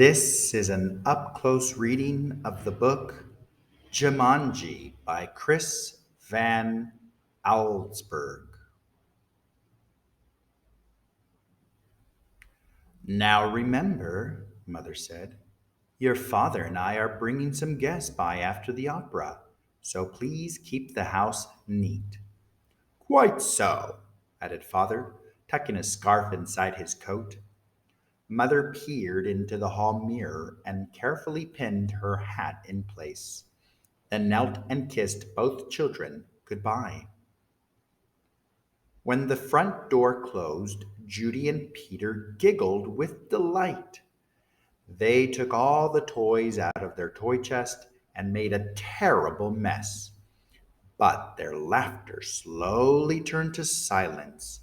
This is an up close reading of the book Jumanji by Chris Van Allsburg. Now remember, Mother said, your father and I are bringing some guests by after the opera, so please keep the house neat. Quite so, added Father, tucking a scarf inside his coat. Mother peered into the hall mirror and carefully pinned her hat in place, then knelt and kissed both children goodbye. When the front door closed, Judy and Peter giggled with delight. They took all the toys out of their toy chest and made a terrible mess. But their laughter slowly turned to silence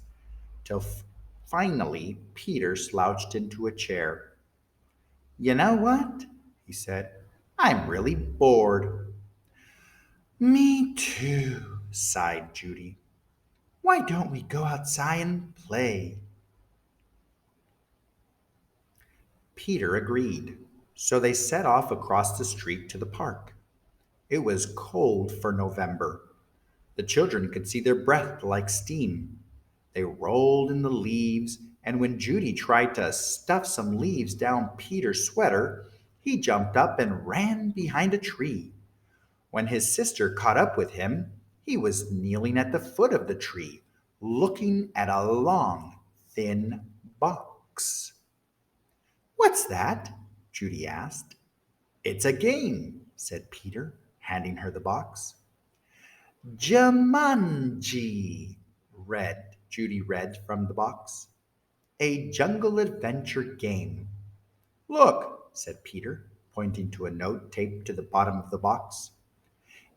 till finally Peter slouched into a chair. You know what? He said. I'm really bored. Me too, sighed Judy. Why don't we go outside and play? Peter agreed. So they set off across the street to the park. It was cold for November. The children could see their breath like steam. They rolled in the leaves, and when Judy tried to stuff some leaves down Peter's sweater, he jumped up and ran behind a tree. When his sister caught up with him, he was kneeling at the foot of the tree, looking at a long, thin box. What's that? Judy asked. It's a game, said Peter, handing her the box. Jumanji, Judy read from the box. A jungle adventure game. Look, said Peter, pointing to a note taped to the bottom of the box.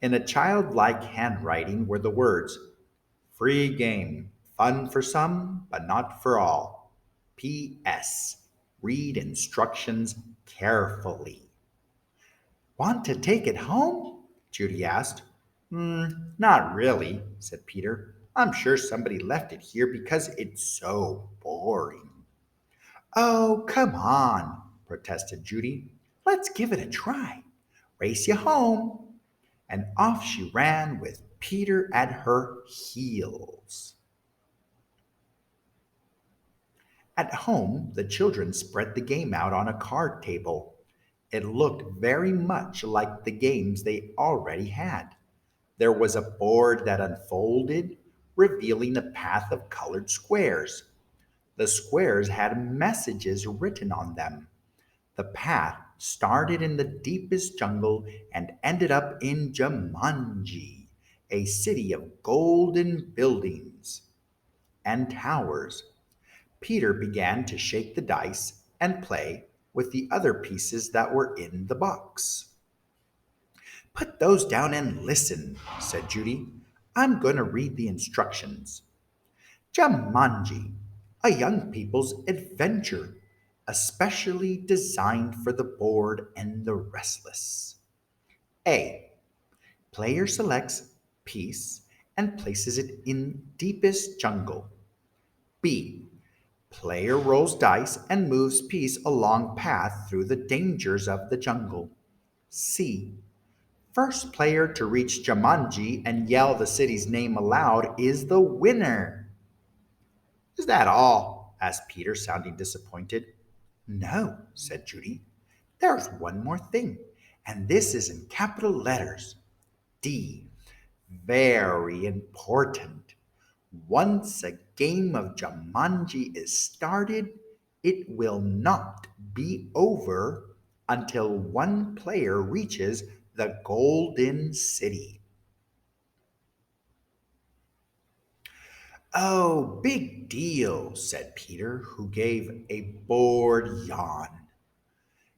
In a childlike handwriting were the words, Free game, fun for some, but not for all. P.S. Read instructions carefully. Want to take it home? Judy asked. Not really, said Peter. I'm sure somebody left it here because it's so boring. Oh, come on, protested Judy. Let's give it a try. Race you home. And off she ran with Peter at her heels. At home, the children spread the game out on a card table. It looked very much like the games they already had. There was a board that unfolded, revealing a path of colored squares. The squares had messages written on them. The path started in the deepest jungle and ended up in Jumanji, a city of golden buildings and towers. Peter began to shake the dice and play with the other pieces that were in the box. Put those down and listen, said Judy. I'm going to read the instructions. Jumanji, a young people's adventure, especially designed for the bored and the restless. A. Player selects piece and places it in deepest jungle. B. Player rolls dice and moves piece along path through the dangers of the jungle. C. First player to reach Jumanji and yell the city's name aloud is the winner. Is that all? Asked Peter, sounding disappointed. No, said Judy. There's one more thing, and this is in capital letters. D. Very important. Once a game of Jumanji is started, it will not be over until one player reaches the Golden City. Oh, big deal, said Peter, who gave a bored yawn.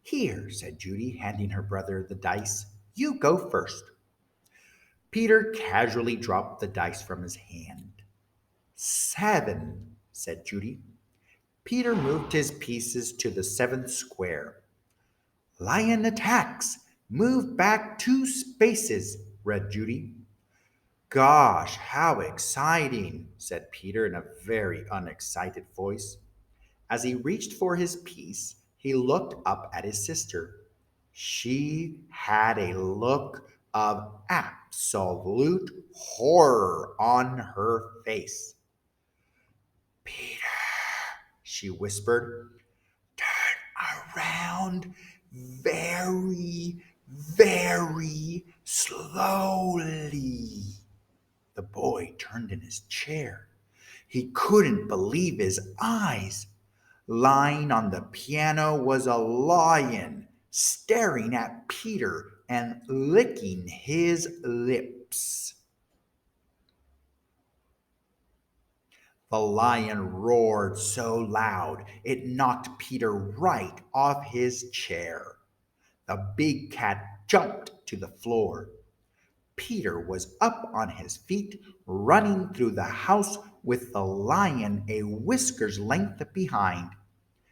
Here, said Judy, handing her brother the dice. You go first. Peter casually dropped the dice from his hand. 7, said Judy. Peter moved his pieces to the seventh square. Lion attacks. Move back 2 spaces, read Judy. Gosh, how exciting, said Peter in a very unexcited voice. As he reached for his piece, He looked up at his sister. She had a look of absolute horror on her face. Peter, she whispered, turn around very, very slowly. The boy turned in his chair. He couldn't believe his eyes. Lying on the piano was a lion, staring at Peter and licking his lips. The lion roared so loud it knocked Peter right off his chair. The big cat jumped to the floor. Peter was up on his feet, running through the house with the lion a whisker's length behind.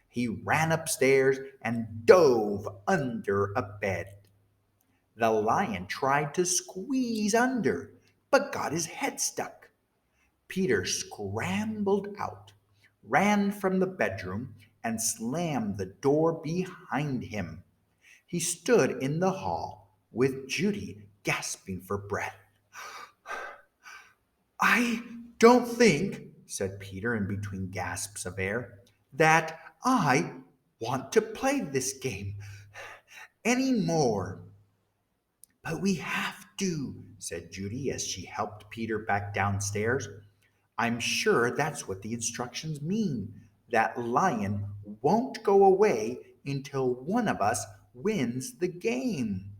He ran upstairs and dove under a bed. The lion tried to squeeze under, but got his head stuck. Peter scrambled out, ran from the bedroom, and slammed the door behind him. He stood in the hall with Judy gasping for breath. I don't think, said Peter in between gasps of air, that I want to play this game anymore. But we have to, said Judy as she helped Peter back downstairs. I'm sure that's what the instructions mean. That lion won't go away until one of us wins the game.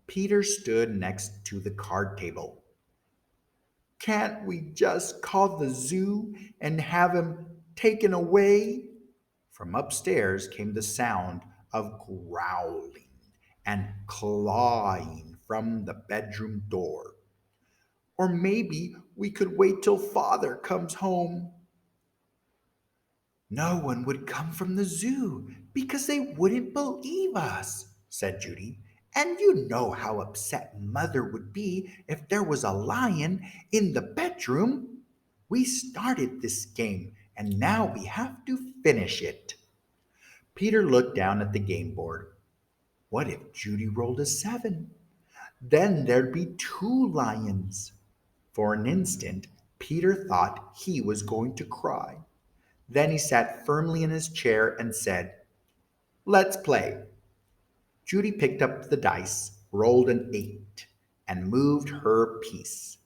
Peter stood next to the card table. Can't we just call the zoo and have him taken away? From upstairs came the sound of growling and clawing from the bedroom door. Or maybe we could wait till father comes home. No one would come from the zoo because they wouldn't believe us, said Judy. And you know how upset mother would be if there was a lion in the bedroom. We started this game and now we have to finish it. Peter looked down at the game board. What if Judy rolled a 7? Then there'd be 2 lions. For an instant, Peter thought he was going to cry. Then he sat firmly in his chair and said, let's play. Judy picked up the dice, rolled an 8, and moved her piece.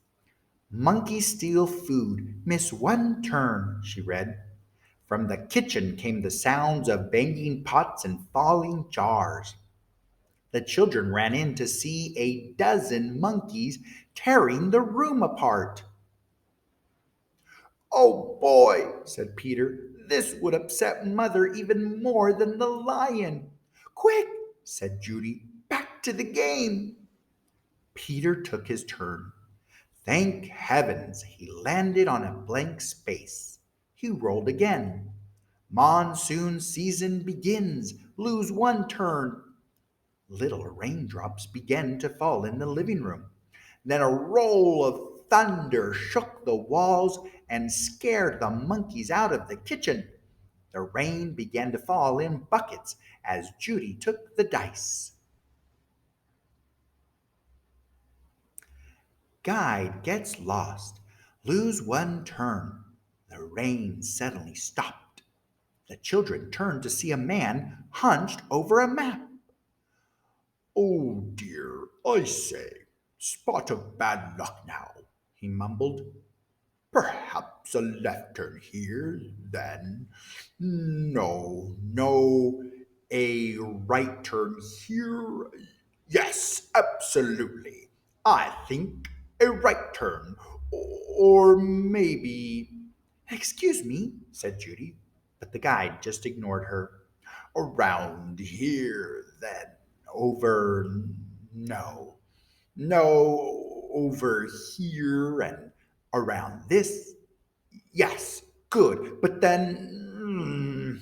Monkeys steal food, miss one turn, she read. From the kitchen came the sounds of banging pots and falling jars. The children ran in to see a dozen monkeys tearing the room apart. Oh boy, said Peter, this would upset Mother even more than the lion. Quick, said Judy, back to the game. Peter took his turn. Thank heavens he landed on a blank space. He rolled again. Monsoon season begins. Lose one turn. Little raindrops began to fall in the living room. Then a roll of thunder shook the walls and scared the monkeys out of the kitchen. The rain began to fall in buckets as Judy took the dice. Guide gets lost. Lose one turn. The rain suddenly stopped. The children turned to see a man hunched over a map. Oh dear, I say, spot of bad luck now, he mumbled. Perhaps a left turn here, then. No, no, a right turn here. Yes, absolutely. I think a right turn. Or maybe. Excuse me, said Judy, but the guide just ignored her. Around here, then. Over. No. No, over here and around this. Yes, good. But then.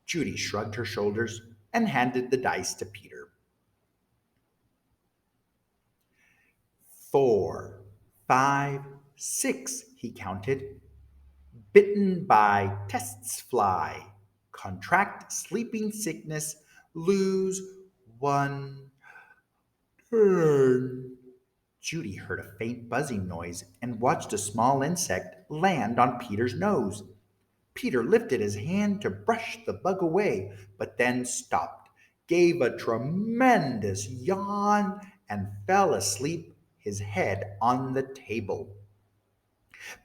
Judy shrugged her shoulders and handed the dice to Peter. 4, 5, 6, he counted. Bitten by tests fly, contract sleeping sickness, lose one turn. Judy heard a faint buzzing noise and watched a small insect land on Peter's nose. Peter lifted his hand to brush the bug away, but then stopped, gave a tremendous yawn, and fell asleep, his head on the table.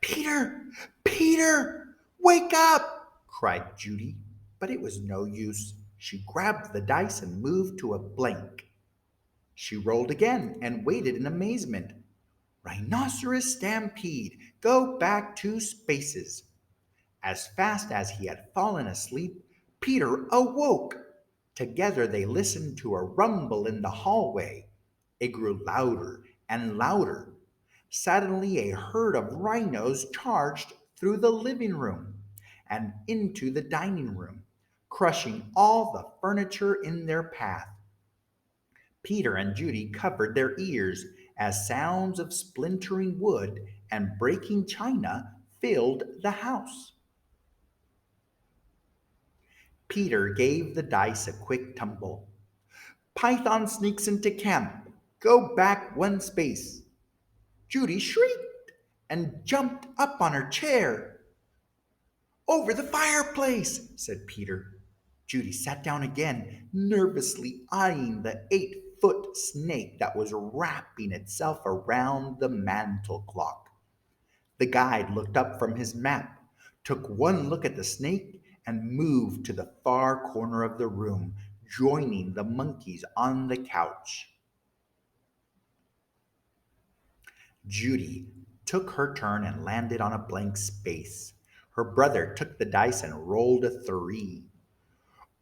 Peter! Peter! Wake up! Cried Judy, but it was no use. She grabbed the dice and moved to a blank. She rolled again and waited in amazement. Rhinoceros stampede, go back 2 spaces. As fast as he had fallen asleep, Peter awoke. Together they listened to a rumble in the hallway. It grew louder and louder. Suddenly, a herd of rhinos charged through the living room and into the dining room, crushing all the furniture in their path. Peter and Judy covered their ears as sounds of splintering wood and breaking china filled the house. Peter gave the dice a quick tumble. Python sneaks into camp. Go back 1 space. Judy shrieked and jumped up on her chair. Over the fireplace, said Peter. Judy sat down again, nervously eyeing the 8-foot snake that was wrapping itself around the mantel clock. The guide looked up from his map, took one look at the snake, and moved to the far corner of the room, joining the monkeys on the couch. Judy took her turn and landed on a blank space. Her brother took the dice and rolled a 3.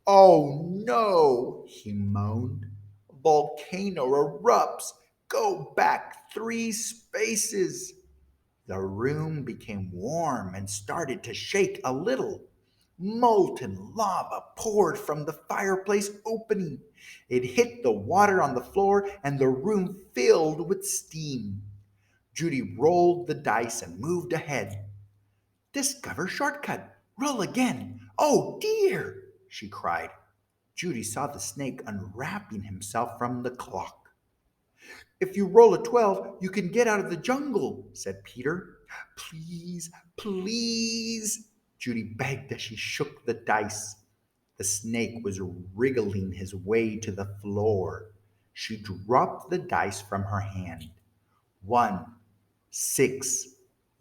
Oh no, he moaned. Volcano erupts. Go back 3 spaces. The room became warm and started to shake a little. Molten lava poured from the fireplace opening. It hit the water on the floor and the room filled with steam. Judy rolled the dice and moved ahead. Discover shortcut. Roll again. Oh dear, she cried. Judy saw the snake unwrapping himself from the clock. If you roll a 12, you can get out of the jungle, said Peter. Please, please, Judy begged as she shook the dice. The snake was wriggling his way to the floor. She dropped the dice from her hand. 1, 6,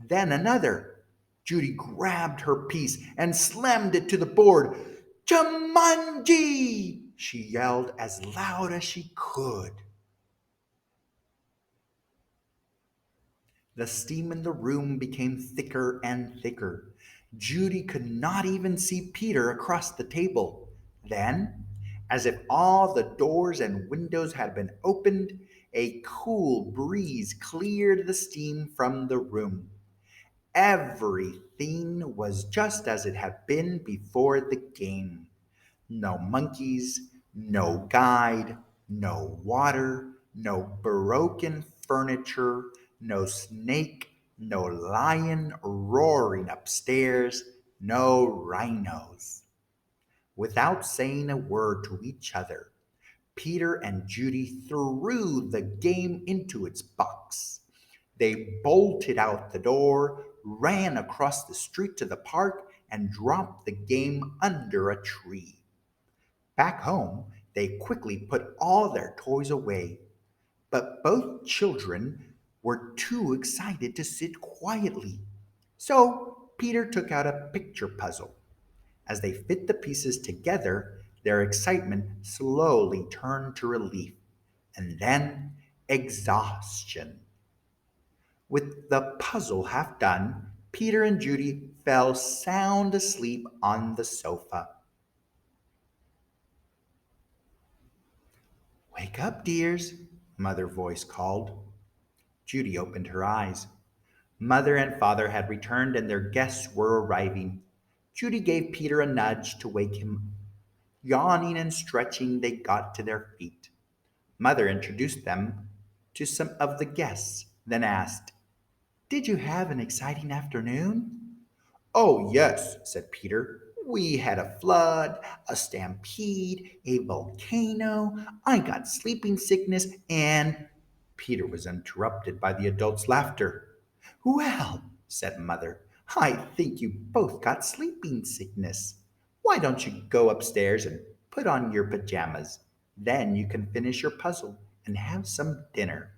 then another. Judy grabbed her piece and slammed it to the board. Jumanji! She yelled as loud as she could. The steam in the room became thicker and thicker. Judy could not even see Peter across the table. Then, as if all the doors and windows had been opened, a cool breeze cleared the steam from the room. Everything was just as it had been before the game. No monkeys, no guide, no water, no broken furniture, no snake, no lion roaring upstairs, no rhinos. Without saying a word to each other, Peter and Judy threw the game into its box. They bolted out the door, ran across the street to the park, and dropped the game under a tree. Back home, they quickly put all their toys away, but both children were too excited to sit quietly. So Peter took out a picture puzzle. As they fit the pieces together, their excitement slowly turned to relief and then exhaustion. With the puzzle half done, Peter and Judy fell sound asleep on the sofa. Wake up, dears, Mother voice called. Judy opened her eyes. Mother and Father had returned and their guests were arriving. Judy gave Peter a nudge to wake him. Yawning and stretching, they got to their feet. Mother introduced them to some of the guests, then asked, Did you have an exciting afternoon? Oh, yes, said Peter. We had a flood, a stampede, a volcano. I got sleeping sickness, and Peter was interrupted by the adults' laughter. Well, said Mother, I think you both got sleeping sickness. Why don't you go upstairs and put on your pajamas? Then you can finish your puzzle and have some dinner.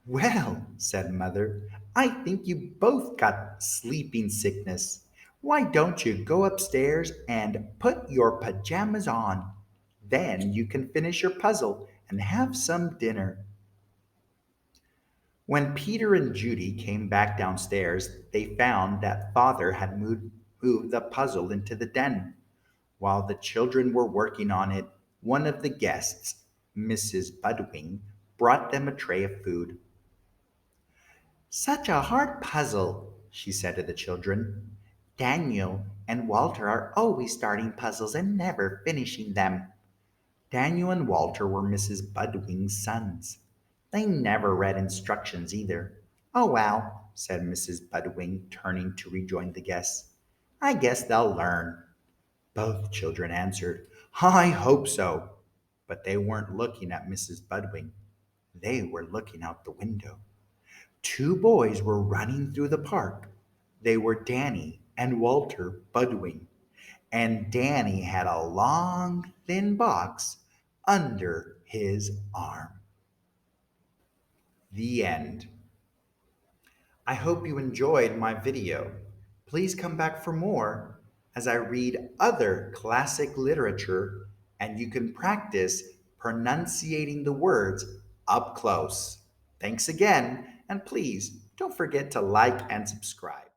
Well, said Mother, I think you both got sleeping sickness. Why don't you go upstairs and put your pajamas on? Then you can finish your puzzle and have some dinner. When Peter and Judy came back downstairs, they found that Father had moved the puzzle into the den. While the children were working on it, one of the guests, Mrs. Budwing, brought them a tray of food. Such a hard puzzle, she said to the children. Daniel and Walter are always starting puzzles and never finishing them. Daniel and Walter were Mrs. Budwing's sons. They never read instructions either. Oh, well, said Mrs. Budwing, turning to rejoin the guests. I guess they'll learn. Both children answered, I hope so. But they weren't looking at Mrs. Budwing. They were looking out the window. Two boys were running through the park. They were Danny and Walter Budwing, and Danny had a long, thin box under his arm. The end. I hope you enjoyed my video. Please come back for more as I read other classic literature and you can practice pronunciating the words up close. Thanks again, and please don't forget to like and subscribe.